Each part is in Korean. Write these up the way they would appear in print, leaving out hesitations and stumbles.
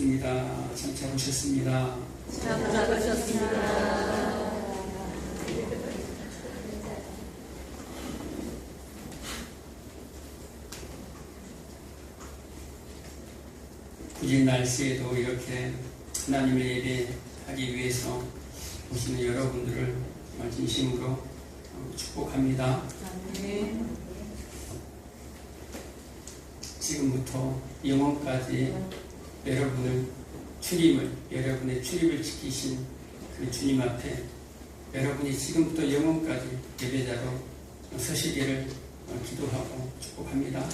드립니다. 참 잘 오셨습니다. 잘 오셨습니다. 구진 날씨에도 이렇게 하나님의 예배하기 위해서 오시는 여러분들을 정말 진심으로 축복합니다. 지금부터 영원까지 여러분의 출입을 지키신 그 주님 앞에 여러분이 지금부터 영원까지 예배자로 서시기를 기도하고 축복합니다.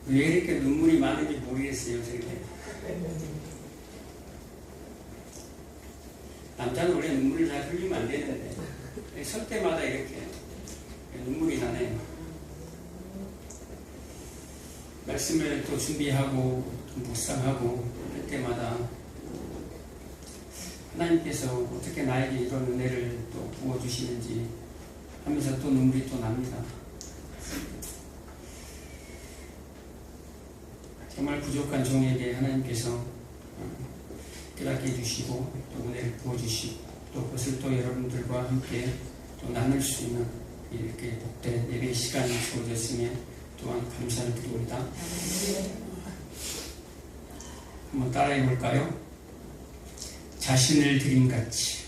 왜 이렇게 눈물이 많은지 모르겠어요. 저게. 남자는 원래 눈물을 잘 흘리면 안 되는데 설 때마다 이렇게 눈물이 나네요. 말씀을 또 준비하고 또 묵상하고 할 때마다 하나님께서 어떻게 나에게 이런 은혜를 또 부어주시는지 하면서 또 눈물이 또 납니다. 정말 부족한 종에게 하나님께서 깨닫게 해주시고 또 은혜를 부어주시고 또 그것을 또 여러분들과 함께 또 나눌 수 있는 이렇게 복된 예배 시간이 주어졌으며 또한 감사를 드립니다. 한번 따라해 볼까요? 자신을 드림같이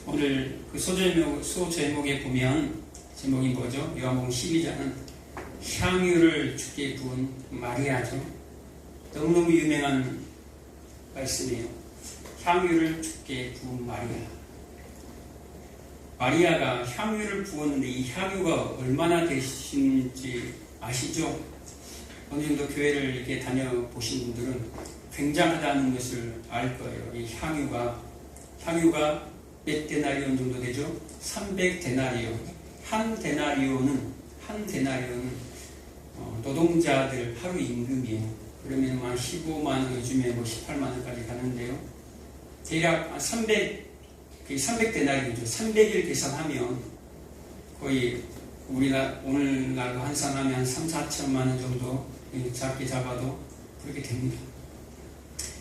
오늘 그 소제목에 보면 제목이 뭐죠? 요한복음 12장은 향유를 주께 부은 마리아죠. 너무너무 유명한 말씀이에요. 향유를 주께 부은 마리아. 마리아가 향유를 부었는데 이 향유가 얼마나 되시는지 아시죠? 어느 정도 교회를 이렇게 다녀보신 분들은 굉장하다는 것을 알 거예요. 이 향유가 몇 데나리온 정도 되죠? 300데나리온. 한 데나리온은 노동자들 하루 임금이에요. 그러면 한 15만 원, 요즘에 18만 원까지 가는데요. 대략 300데나리온이죠. 300일 계산하면 거의 오늘날로 환산하면 한 3, 4천만 원 정도 작게 잡아도 그렇게 됩니다.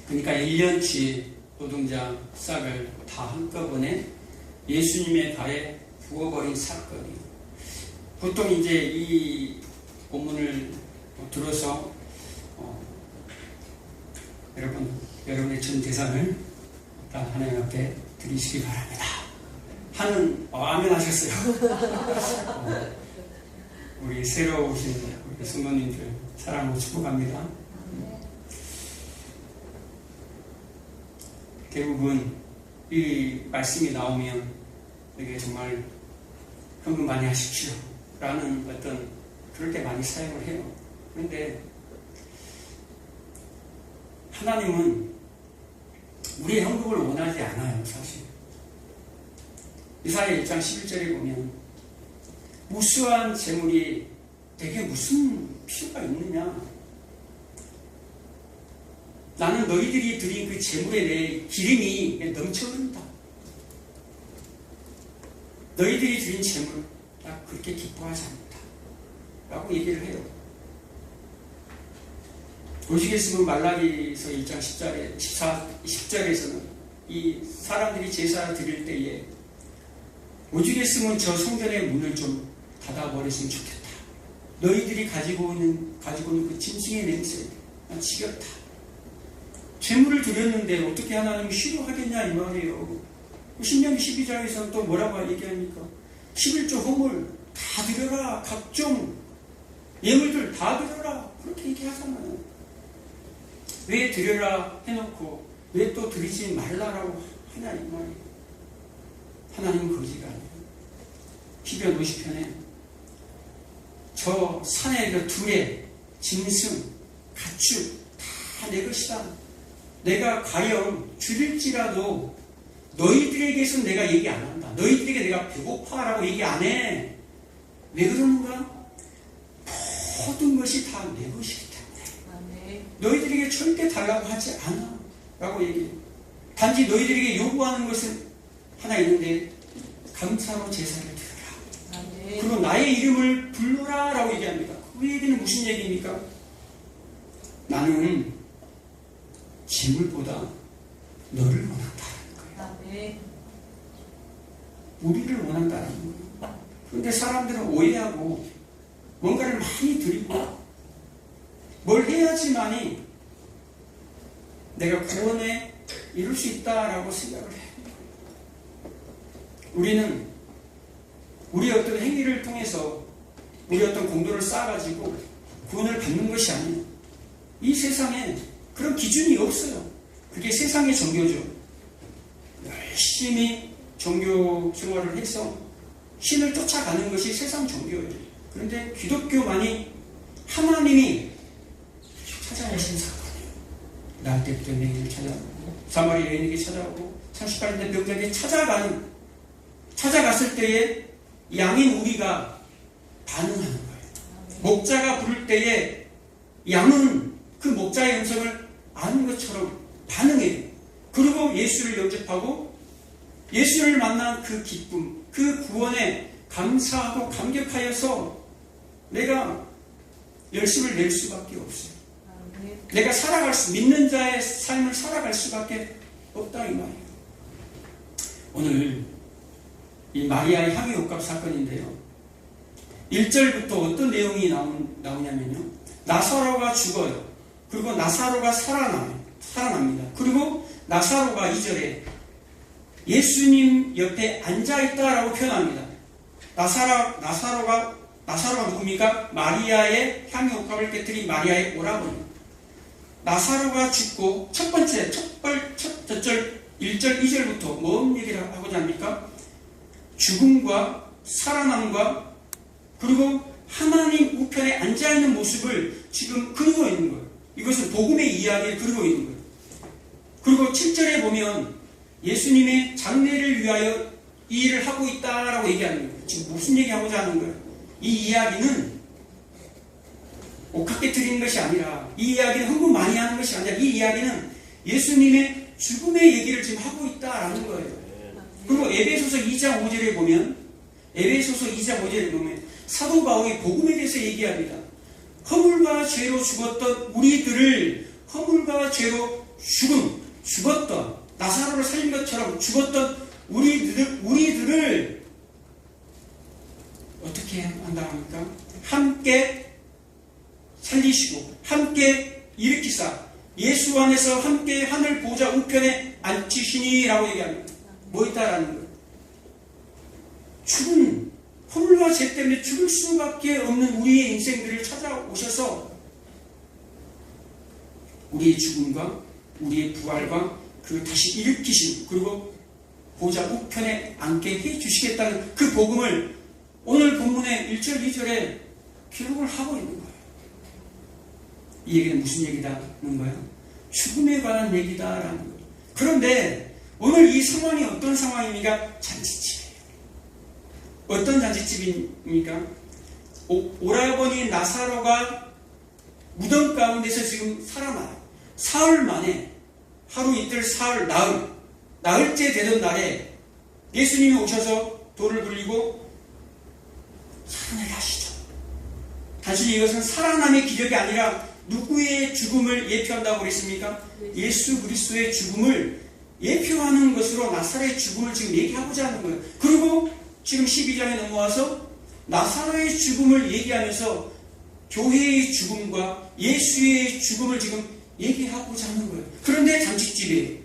그러니까 1년치 노동자 싹을 다 한꺼번에 예수님의 발에 부어버린 사건이에요. 보통 이제 이 본문을 들어서 여러분의 전 재산을 하나님 앞에 드리시기 바랍니다. 아멘 하셨어요. 우리 새로 오신 우리 성도님들 사랑으로 축복합니다. 대부분 이 말씀이 나오면 이게 정말 헌금 많이 하십시오 라는 그럴 때 많이 사용을 해요. 그런데 하나님은 우리의 헌금을 원하지 않아요. 사실 이사야 1장 11절에 보면 무수한 재물이 내게 무슨 필요가 있느냐, 나는 너희들이 드린 그 재물에 대해 기름이 넘쳐흐른다. 너희들이 드린 재물 나 그렇게 기뻐하지 않는다 라고 얘기를 해요. 오시겠으면 말라기서 1장 10절에서는 이 사람들이 제사를 드릴 때에 오죽했으면 저 성전의 문을 좀 닫아버렸으면 좋겠다. 너희들이 가지고 있는 그 짐승의 냄새 난 지겹다. 재물을 드렸는데 어떻게 하나님이 싫어하겠냐 이 말이에요. 신명기 12장에서는 또 뭐라고 얘기합니까? 11조 헌물 다 드려라. 각종 예물들 다 드려라. 그렇게 얘기하잖아요. 왜 드려라 해놓고 왜 또 드리지 말라라고 하냐 이 말이에요. 하나님은 거지가 아니에요. 시편 50편에 저 산의 그 둘의 짐승, 가축 다 내 것이다. 내가 과연 줄일지라도 너희들에게서 내가 얘기 안 한다. 너희들에게 내가 배고파라고 얘기 안 해. 왜 그러는가? 모든 것이 다 내 것이기 때문에 너희들에게 절대 달라고 하지 않아 라고 얘기해요. 단지 너희들에게 요구하는 것은 하나 있는데 감사로 제사를 드려라. 그리고 나의 이름을 불러라 라고 얘기합니다. 그 얘기는 무슨 얘기입니까? 나는 재물보다 너를 원한다는 거예요. 아멘. 우리를 원한다는 거예요. 그런데 사람들은 오해하고 뭔가를 많이 드리고 뭘 해야지만이 내가 구원에 이룰 수 있다라고 생각을 해요. 우리는 우리 어떤 행위를 통해서 우리 어떤 공로를 쌓아가지고 구원을 받는 것이 아니에요. 이 세상에 그런 기준이 없어요. 그게 세상의 종교죠. 열심히 종교 생활을 해서 신을 쫓아가는 것이 세상 종교예요. 그런데 기독교만이 하나님이 찾아내신 사건이에요. 나 때부터 여인을 찾아오고 사마리 여인에게 찾아오고 38년 병자에게 찾아갔을 때에 양인 우리가 반응하는 거예요. 목자가 부를 때에 양은 그 목자의 음성을 아는 것처럼 반응해요. 그리고 예수를 영접하고 예수를 만난 그 기쁨, 그 구원에 감사하고 감격하여서 내가 열심을 낼 수밖에 없어요. 내가 믿는 자의 삶을 살아갈 수밖에 없다 이 말이에요. 오늘 이 마리아의 향유옥합 사건인데요. 1절부터 어떤 내용이 나오냐면요. 나사로가 죽어요. 그리고 나사로가 살아납니다. 그리고 나사로가 2절에 예수님 옆에 앉아있다라고 표현합니다. 나사로가 누굽니까? 마리아의 향유옥합을 깨뜨린 마리아의 오라버니. 나사로가 죽고 첫 절 1절 2절부터 뭔 얘기를 하고자 합니까? 죽음과 살아남과 그리고 하나님 우편에 앉아있는 모습을 지금 그리고 있는 거예요. 이것은 복음의 이야기를 그리고 있는 거예요. 그리고 7절에 보면 예수님의 장례를 위하여 이 일을 하고 있다라고 얘기하는 거예요. 지금 무슨 얘기하고자 하는 거예요? 이 이야기는 옥합 깨뜨리는 것이 아니라 이 이야기는 흥분 많이 하는 것이 아니라 이 이야기는 예수님의 죽음의 얘기를 지금 하고 있다라는 거예요. 그리고 에베소서 2장 5절에 보면 사도 바울이 복음에 대해서 얘기합니다. 허물과 죄로 죽었던 우리들을 허물과 죄로 죽었던 나사로를 살린 것처럼 죽었던 우리들을 어떻게 한다고 합니까? 함께 살리시고 함께 일으키사 예수 안에서 함께 하늘 보좌 우편에 앉히시니라고 얘기합니다. 뭐 있다라는 거예요? 죽은 허물과 죄 때문에 죽을 수밖에 없는 우리의 인생들을 찾아오셔서 우리의 죽음과 우리의 부활과 그리고 다시 일으키신 그리고 보좌 우편에 앉게 해주시겠다는 그 복음을 오늘 본문의 1절 2절에 기록을 하고 있는 거예요. 이 얘기는 무슨 얘기다는 거예요? 죽음에 관한 얘기다라는 거예요. 그런데 오늘 이 상황이 어떤 상황입니까? 잔치집이에요. 어떤 잔치집입니까? 오라버니 나사로가 무덤 가운데서 지금 살아나요. 사흘 만에 하루 이틀 사흘 나흘째 되던 날에 예수님이 오셔서 돌을 굴리고 살아나게 하시죠. 단순히 이것은 살아남의 기적이 아니라 누구의 죽음을 예표한다고 그랬습니까? 예수 그리스도의 죽음을 예표하는 것으로 나사로의 죽음을 지금 얘기하고자 하는 거예요. 그리고 지금 12장에 넘어와서 나사로의 죽음을 얘기하면서 교회의 죽음과 예수의 죽음을 지금 얘기하고자 하는 거예요. 그런데 잔치집이에요.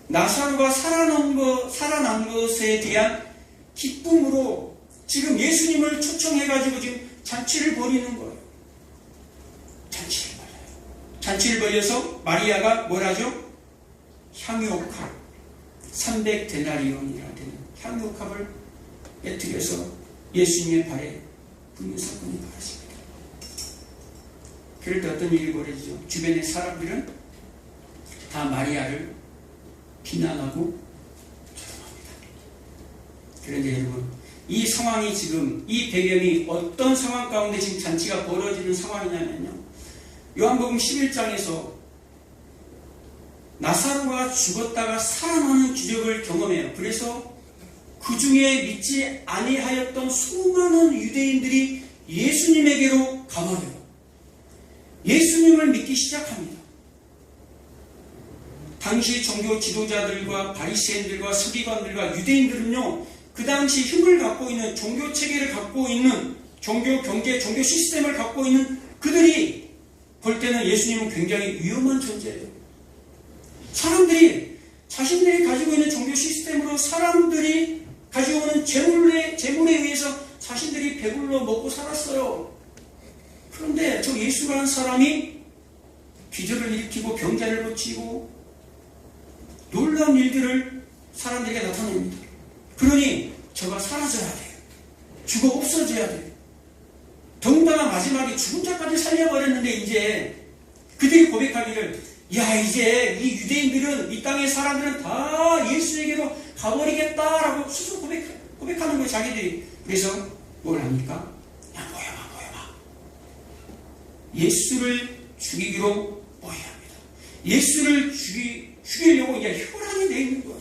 나사로가 살아난 것에 대한 기쁨으로 지금 예수님을 초청해가지고 지금 잔치를 벌이는 거예요. 잔치를 벌여서 마리아가 뭘 하죠? 향유옥합 300데나리온이라 되는 향유옥합을 깨뜨려서 예수님의 발에 붓는 사건이 벌어집니다. 그럴 때 어떤 일이 벌어지죠? 주변의 사람들은 다 마리아를 비난하고 조롱합니다. 그런데 여러분, 이 상황이 지금 이 배경이 어떤 상황 가운데 지금 잔치가 벌어지는 상황이냐면요. 요한복음 11장에서 나사로가 죽었다가 살아나는 기적을 경험해요. 그래서 그 중에 믿지 아니하였던 수많은 유대인들이 예수님에게로 가버려요. 예수님을 믿기 시작합니다. 당시 종교 지도자들과 바리새인들과 서기관들과 유대인들은요, 그 당시 힘을 갖고 있는 종교 체계를 갖고 있는 종교 경제, 종교 시스템을 갖고 있는 그들이 볼 때는 예수님은 굉장히 위험한 존재예요. 사람들이 자신들이 가지고 있는 종교 시스템으로 사람들이 가지고 오는 재물에 의해서 자신들이 배불러 먹고 살았어요. 그런데 저 예수라는 사람이 기적을 일으키고 병자를 고치고 놀라운 일들을 사람들에게 나타냅니다. 그러니 저가 사라져야 돼요. 죽어 없어져야 돼요. 더군다나 마지막에 죽은 자까지 살려버렸는데 이제 그들이 고백하기를, 야, 이제 이 유대인들은, 이 땅의 사람들은 다 예수에게로 가버리겠다라고 스스로 고백하는 거예요, 자기들이. 그래서 뭘 합니까? 야, 모여봐. 예수를 죽이기로 모여야 합니다. 예수를 죽이려고 이제 혈안이 되어 있는 거예요.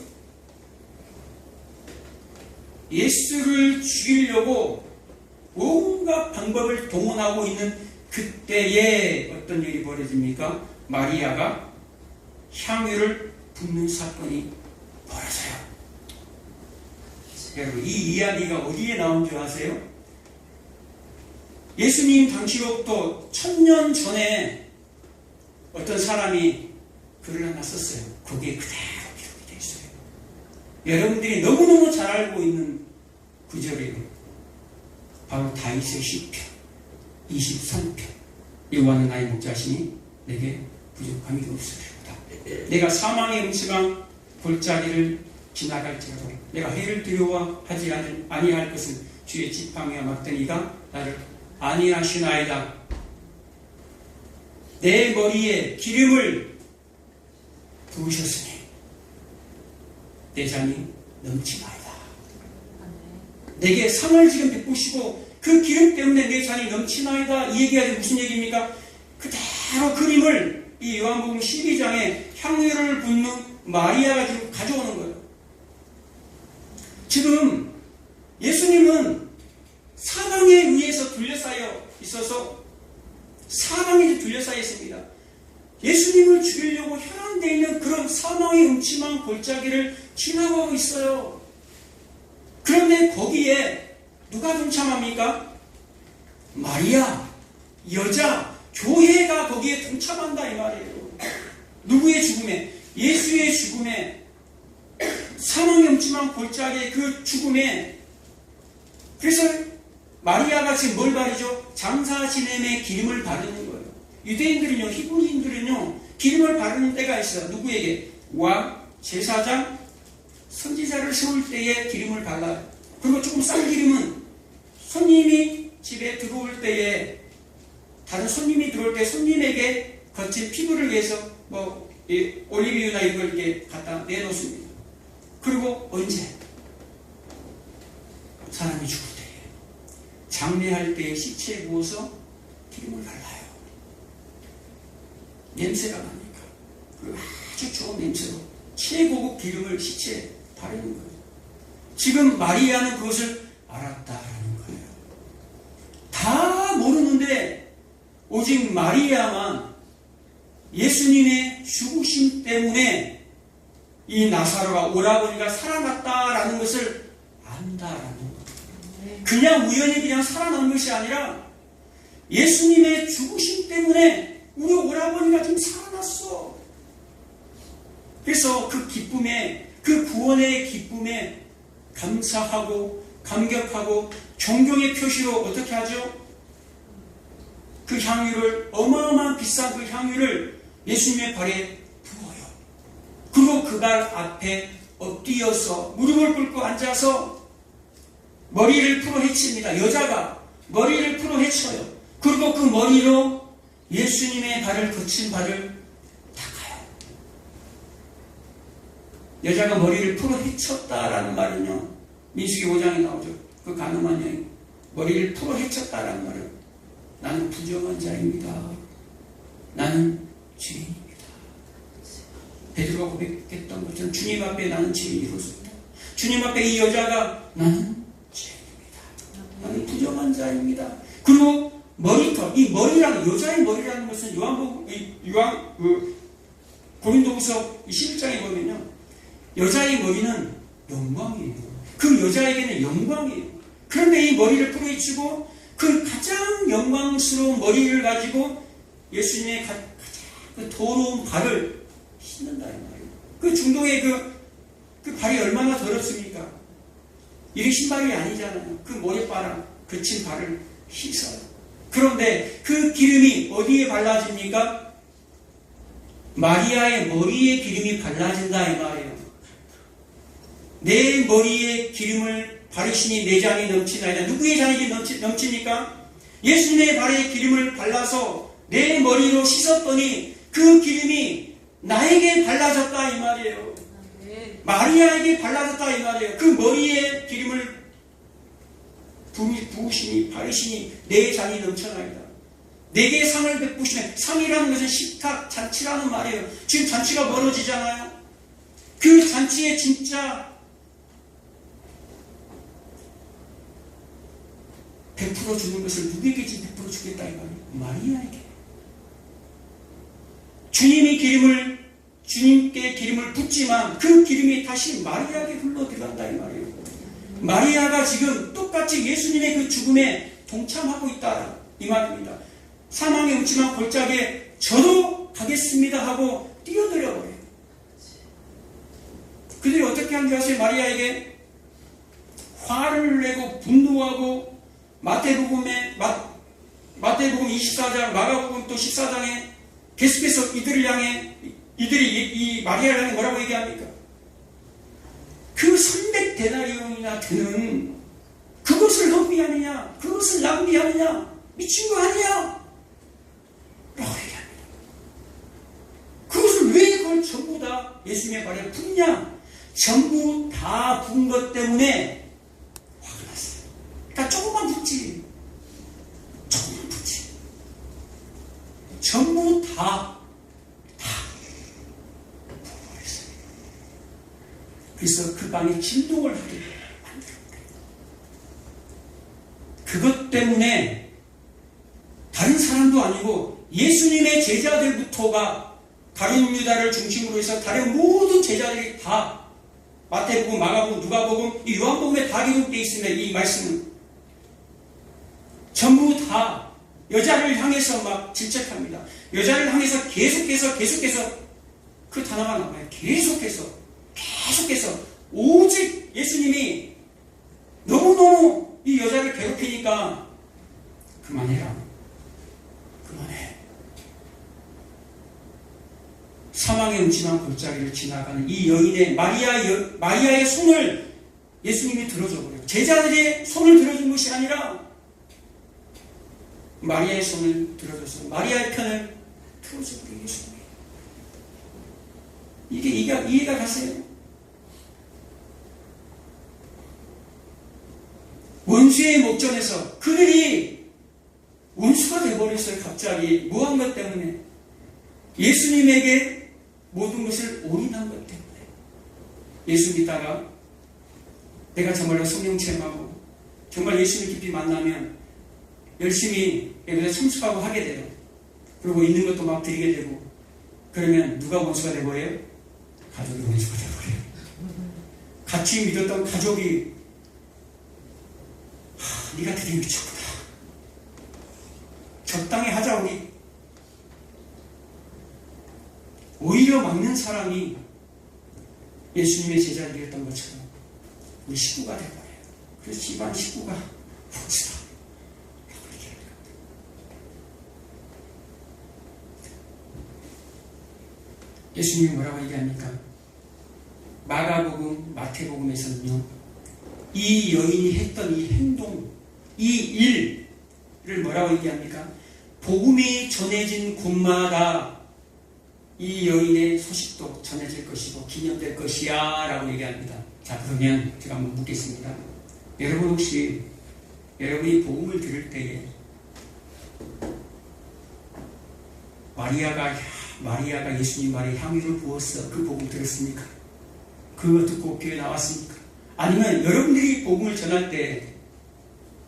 예수를 죽이려고 온갖 방법을 동원하고 있는 그때에 어떤 일이 벌어집니까? 마리아가 향유를 붓는 사건이 벌어져요. 여러분, 이 이야기가 어디에 나온 줄 아세요? 예수님 당시로부터 1000년 전에 어떤 사람이 글을 하나 썼어요. 거기에 그대로 기록이 되어 있어요. 여러분들이 너무너무 잘 알고 있는 구절이에요. 바로 다윗의 시편 23편. 여호와는 나의 목자시니 내게 부족함이 없으리로다. 내가 사망의 음침한 골짜기를 지나갈지라도 내가 해를 두려워하지 아니할 것은 주의 지팡이와 막대기가 나를 안위하시나이다. 내 머리에 기름을 부으셨으니 내 잔이 넘치나이다. 내게 상을 지금 베푸시고 그 기름 때문에 내 잔이 넘치나이다. 이 얘기가 무슨 얘기입니까? 그대로 그림을 이 요한복음 12장에 향유를 붓는 마리아가 지금 가져오는 거예요. 지금 예수님은 사방에 의해서 둘러싸여 있어서 사방에 둘러싸여 있습니다. 예수님을 죽이려고 혈안되어 있는 그런 사망의 음침한 골짜기를 지나가고 있어요. 그런데 거기에 누가 동참합니까? 마리아, 여자, 교회가 거기에 동참한다 이 말이에요. 누구의 죽음에? 예수의 죽음에, 사망의 음침한 골짜기의 그 죽음에. 그래서 마리아가 지금 뭘 바르죠? 장사 지냄에 기름을 바르는 거예요. 유대인들은요, 히브리인들은요, 기름을 바르는 때가 있어요. 누구에게? 왕, 제사장, 선지자를 세울 때에 기름을 발라요. 그리고 조금 싼 기름은 손님이 집에 들어올 때에, 다른 손님이 들어올 때 손님에게 거친 피부를 위해서 올리브유나 이걸 이렇게 갖다 내놓습니다. 그리고 언제? 사람이 죽을 때에, 장례할 때에 시체에 부어서 기름을 발라요. 냄새가 나니까 그 아주 좋은 냄새로 최고급 기름을 시체에 바르는 거예요. 지금 마리아는 그것을 알았다라는 거예요. 다 모르는데 오직 마리아만 예수님의 죽으심 때문에 이 나사로가, 오라버니가 살아났다라는 것을 안다라는 거예요. 그냥 우연히 그냥 살아난 것이 아니라 예수님의 죽으심 때문에 우리 오라버니가 지금 살아났어. 그래서 그 기쁨에, 그 구원의 기쁨에 감사하고 감격하고 존경의 표시로 어떻게 하죠? 그 향유를, 어마어마한 비싼 그 향유를 예수님의 발에 부어요. 그리고 그 발 앞에 엎드려서 무릎을 꿇고 앉아서 머리를 풀어 헤칩니다. 여자가 머리를 풀어 헤쳐요. 그리고 그 머리로 예수님의 발을 거친 발을 닦아요. 여자가 머리를 풀어 헤쳤다라는 말은요, 민수기 5장에 나오죠. 그 가늠한 여인, 머리를 풀어 헤쳤다라는 말은 나는 부정한 자입니다. 나는 죄인입니다. 베드로가 고백했던 것처럼 주님 앞에 나는 죄인이로습니다. 주님 앞에 이 여자가 나는 죄인입니다. 나는 부정한 자입니다. 그리고 머리털, 이 머리라는, 여자의 머리라는 것은 고린도후서 11장에 보면요, 여자의 머리는 영광이에요. 그 여자에게는 영광이에요. 그런데 이 머리를 뿌리치고 그 가장 영광스러운 머리를 가지고 예수님의 가장 그 더러운 발을 씻는다 이 말이에요. 그 중동의 그 발이 얼마나 더럽습니까? 이게 신발이 아니잖아요. 그 모래바람 그친 발을 씻어요. 그런데 그 기름이 어디에 발라집니까? 마리아의 머리에 기름이 발라진다 이 말이에요. 내 머리에 기름을 바르시니 내 잔이 넘치나이다. 누구의 잔이 넘칩니까? 예수님의 발에 기름을 발라서 내 머리로 씻었더니 그 기름이 나에게 발라졌다 이 말이에요. 마리아에게 발라졌다 이 말이에요. 그 머리에 기름을 부으시니 바르시니 내 잔이 넘쳐나이다. 내게 상을 베푸시네. 상이라는 것은 식탁, 잔치라는 말이에요. 지금 잔치가 멀어지잖아요. 그 잔치에 진짜 베풀어 주는 것을 누구에게 지금 베풀어 주겠다 이 말이에요? 마리아에게. 주님께 기름을 붓지만 그 기름이 다시 마리아에게 흘러 들어간다 이 말이에요. 마리아가 지금 똑같이 예수님의 그 죽음에 동참하고 있다 이 말입니다. 사망의 음침한 골짜기에 저도 가겠습니다 하고 뛰어들어 버려요. 그들이 어떻게 한 줄 아세요? 마리아에게 화를 내고 분노하고 마태복음 24장, 마가복음 또 14장에 계속해서 이들이 이 마리아를 향해 뭐라고 얘기합니까? 그 300데나리온이나 되는 그것을 낭비하느냐? 그것을 낭비하느냐? 미친 거 아니야? 라고 얘기합니다. 그것을 왜 그걸 전부 다 예수님의 발에 붓냐? 전부 다 부은 것 때문에 화가 났어요. 그러니까 조금만 붓지. 전부 다 부어버렸어요. 그래서 그 방에 진동을 하게 만듭니다. 그것 때문에 다른 사람도 아니고 예수님의 제자들부터가 가룟 유다를 중심으로 해서 다른 모든 제자들이 다 마태복음, 마가복음, 누가복음, 이 요한복음에 다 기록되어 있습니다. 이 말씀은 전부 다 여자를 향해서 막 질책합니다. 여자를 향해서 계속해서 그 단어가 나와요. 계속해서 오직 예수님이 너무너무 이 여자를 괴롭히니까 그만해. 사망의 음침한 골짜기를 지나가는 이 여인의 마리아의 손을 예수님이 들어줘 버려요. 제자들의 손을 들어준 것이 아니라 마리아의 손을 들어줘서 마리아의 편을 틀어줘 버려요. 예수님이. 이게 이해가 가세요? 원수의 목전에서 그들이 원수가 되어버렸어요. 갑자기 뭐한 것 때문에? 예수님에게 모든 것을 올인한 것 때문에. 예수 믿다가 내가 정말로 성령 체험하고 정말 예수를 깊이 만나면 열심히 예배에 참석하고 하게 돼요. 그리고 있는 것도 막 드리게 되고 그러면 누가 원수가 되어버려요? 가족이 원수가 되어버려요. 같이 믿었던 가족이 네가 드디어 미쳤구나. 적당히 하자 우리. 오히려 막는 사람이 예수님의 제자들이었던 것처럼 우리 식구가 되어버려요. 그래서 집안 식구가 원수다. 예수님이 뭐라고 얘기합니까? 마가복음, 마태복음에서는요, 이 여인이 했던 이 행동, 이 일을 뭐라고 얘기합니까? 복음이 전해진 곳마다 이 여인의 소식도 전해질 것이고 기념될 것이야 라고 얘기합니다. 자, 그러면 제가 한번 묻겠습니다. 여러분 혹시 여러분이 복음을 들을 때에 마리아가 예수님 말에 향유를 부었어. 그 복음 들었습니까? 그거 듣고 교회 나왔습니까? 아니면 여러분들이 복음을 전할 때,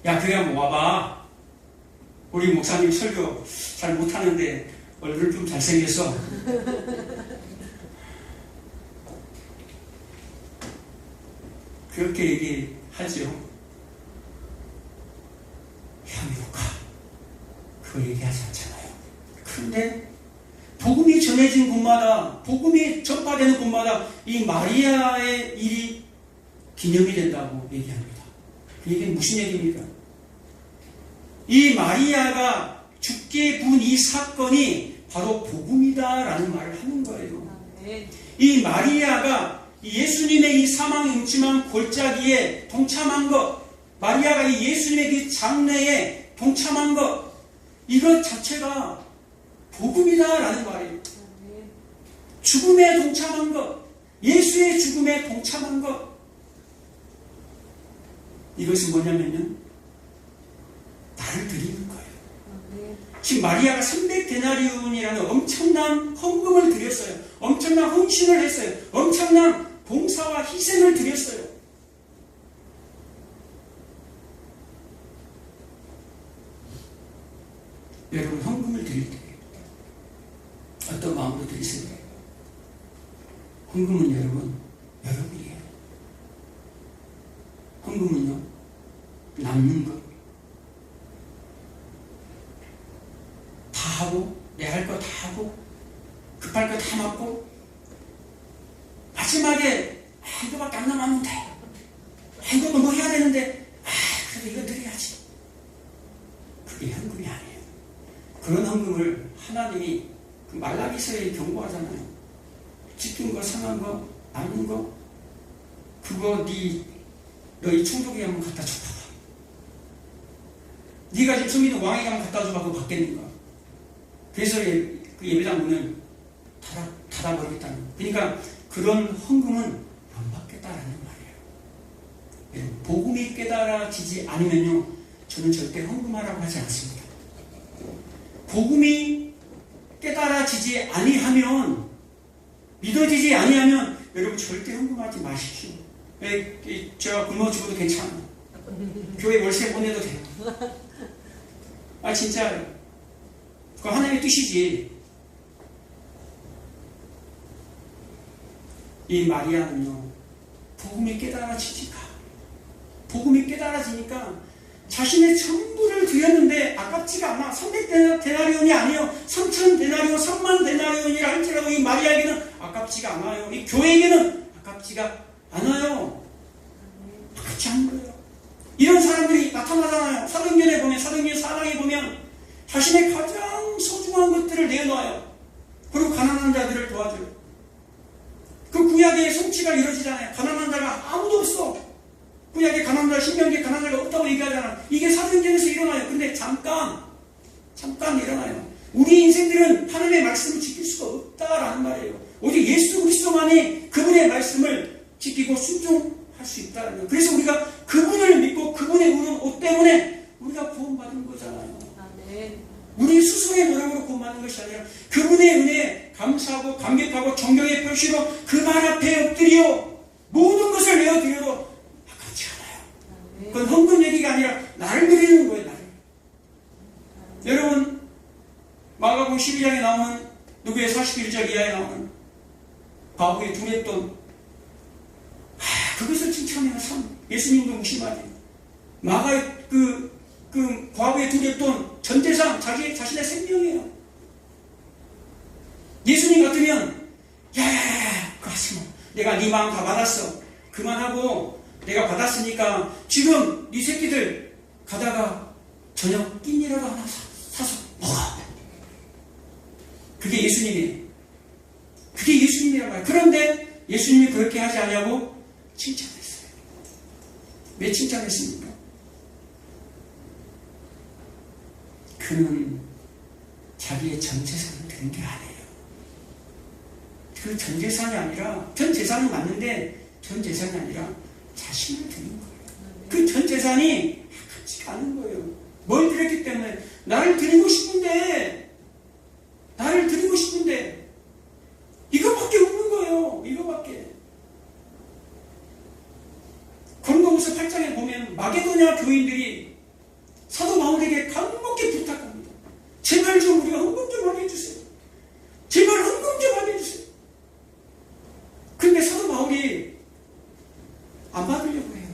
야, 그래, 한번 와봐. 우리 목사님 설교 잘 못하는데 얼굴 좀 잘생겨서. 그렇게 얘기하죠. 향유가. 그거 얘기하지 않잖아요. 그런데 복음이 전해진 곳마다, 복음이 전파되는 곳마다 이 마리아의 일이 기념이 된다고 얘기합니다. 그 얘기는 무슨 얘기입니까? 이 마리아가 죽게 부은 이 사건이 바로 복음이다라는 말을 하는 거예요. 이 마리아가 예수님의 이 사망 음침한 골짜기에 동참한 것, 마리아가 이 예수님의 그 장례에 동참한 것, 이것 자체가 복음이다라는 말이에요. 죽음에 동참한 것, 예수의 죽음에 동참한 것, 이것은 뭐냐면요, 나를 드리는 거예요. 지금 마리아가 300데나리온이라는 엄청난 헌금을 드렸어요. 엄청난 헌신을 했어요. 엄청난 봉사와 희생을 드렸어요. 여러분, 헌금을 드릴 때 어떤 마음으로 드리세요? 헌금은 여러분이에요. 헌금은요, 남는 것. 다 하고, 내 할 거 다 하고, 급할 거 다 맡고, 마지막에, 이거밖에 안 남았는데, 이거 뭐 해야 되는데, 그래도 이거 드려야지. 그게 헌금이 아니에요. 그런 헌금을 하나님이 그 말라기서에 경고하잖아요. 지킨 거, 상한 거, 남는 거, 그거 너희 충족이 한번 갖다 줘봐. 네가 지금 섬기는 왕에게 한번 갖다 줘봐. 그거 받겠는가? 그래서 그 예배당 문을 닫아버리겠다는 거예요. 그러니까 그런 헌금은 안 받겠다라는 말이에요. 복음이 깨달아지지 않으면요, 저는 절대 헌금하라고 하지 않습니다. 복음이 깨달아지지 아니하면, 믿어지지 아니하면 여러분 절대 헌금하지 마십시오. 제가 굶어 죽어도 괜찮아요. 교회 월세 보내도 돼요. 진짜요. 그거 하나님의 뜻이지. 이 마리아는요, 복음이 깨달아지니까, 복음이 깨달아지니까 자신의 전부를 드렸는데 아깝지가 않아. 300데나리온이 아니에요. 3,000데나리온, 30,000데나리온이라 할지라도 이 마리아에게는 아깝지가 않아요. 이 교회에게는 아깝지가 않아요. 아깝지 않은 거예요. 이런 사람들이 나타나잖아요. 사도행전에 보면, 사도행전 4장에 보면 자신의 가장 소중한 것들을 내어놔요. 그리고 가난한 자들을 도와줘요. 그 구약의 성취가 이루어지잖아요. 가난한 자가 아무도 없어. 구약의 가난한 자, 신명기에 가난한 자가 없다고 얘기하잖아. 이게 사도행전에서 일어나요. 근데 잠깐 일어나요. 우리 인생들은 하나님의 말씀을 지킬 수가 없다라는 말이에요. 오직 예수 그리스도만이 그분의 말씀을 지키고 순종할 수 있다는 거예요. 그래서 우리가 그분을 믿고 그분의 옷 때문에 우리가 구원받은 거잖아요. 우리 스스로의 노력으로 구원받는 것이 아니라 그분의 은혜에 감사하고 감격하고 존경의 표시로 그 발 앞에 엎드려 모든 것을 내어드려도 아깝지 않아요. 그건 헌금 얘기가 아니라 나를 드리는 거예요. 나를. 여러분, 마가복음 12장에 나오는, 누구의 41절 이하에 나오는 과부의 두 랩돈, 그것을 칭찬해요. 예수님도 무심하게. 마가의 그 과부의 두 랩돈, 전재산, 자신의 생명이에요. 예수님 같으면, 그거 하지 마. 내가 네 마음 다 받았어. 그만하고, 내가 받았으니까, 지금 네 새끼들 가다가 저녁 끼니라도 하나 사서 먹어. 그게 예수님이에요. 그게 예수님이라고 해요. 그런데 예수님이 그렇게 하지 않냐고 칭찬했어요. 왜 칭찬했습니까? 그는 자기의 전 재산을 드린 게 아니에요. 그 전 재산이 아니라, 전 재산은 맞는데 전 재산이 아니라 자신을 드린 거예요. 그 전 재산이 아깝지가 않은 거예요. 뭘 드렸기 때문에 나를 드리고 싶은데 이거밖에 없는 거예요. 이거밖에. 베드로후서 8장에 보면 마게도냐 교인들이 사도 바울에게 간곡히 부탁합니다. 제발 좀 우리가 헌금 좀 하게 해주세요. 제발 헌금 좀 하게 해주세요. 근데 사도 바울이 안 받으려고 해요.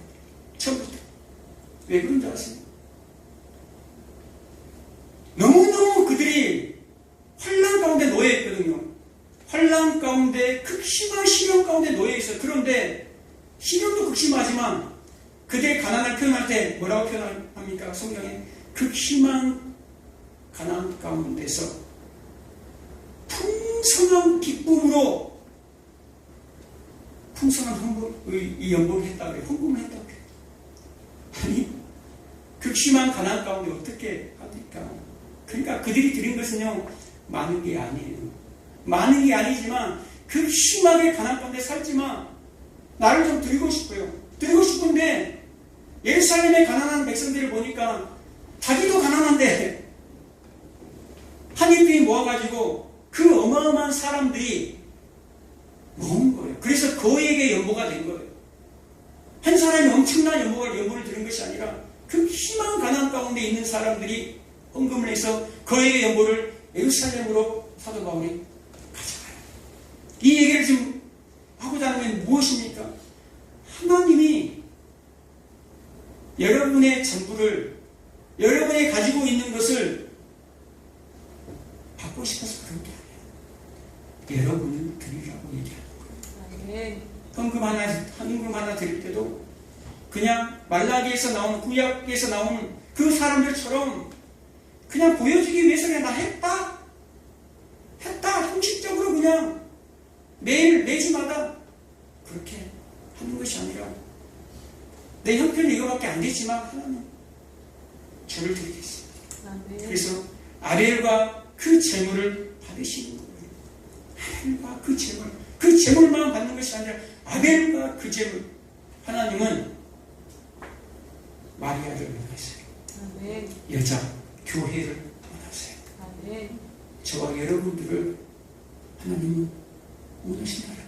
처음부터. 왜 그런 줄 아세요? 너무너무 그들이 환난 가운데 놓여 있거든요. 환난 가운데 극심한 시련 가운데 놓여 있어요. 그런데 시련도 극심하지만 그들의 가난을 표현할 때 뭐라고 표현합니까? 성경에 극심한 가난 가운데서 풍성한 기쁨으로 풍성한 이 연복을 했다고 해요. 헌금을 했다고 해요. 아니 극심한 가난 가운데 어떻게 합니까? 그러니까 그들이 드린 것은요 많은 게 아니에요. 많은 게 아니지만 극심하게 가난 가운데 살지만 나를 좀 드리고 싶어요. 드리고 싶은데 예루살렘의 가난한 백성들을 보니까 자기도 가난한데 한입이 모아가지고 그 어마어마한 사람들이 모은 거예요. 그래서 그에게 연보가 된 거예요. 한 사람이 엄청난 연보를 드린 것이 아니라 그 심한 가난 가운데 있는 사람들이 헌금을 해서 그에게 연보를 예루살렘으로 사도 바울이 가져가요. 이 얘기를 지금 하고자 하는 건 무엇입니까? 하나님이 여러분의 전부를 여러분이 가지고 있는 것을 받고 싶어서 그런 게 아니에요. 여러분을 드리라고 얘기하는 거예요. 헌금 하나 드릴 때도 그냥 말라기에서 나오는 구약에서 나오는 그 사람들처럼 그냥 보여주기 위해서 그냥 나 했다 형식적으로 그냥 매주마다 그렇게 하는 것이 아니라 내 형편은 이거밖에 안 되지만 하나님 저를 드리겠습니다. 그래서 아벨과 그 재물을 받으시는 거예요. 아벨과 그 재물만 받는 것이 아니라 아벨과 그 재물. 하나님은 마리아를 원하세요. 여자 교회를 원하세요. 저와 여러분들을 하나님은 원하신다.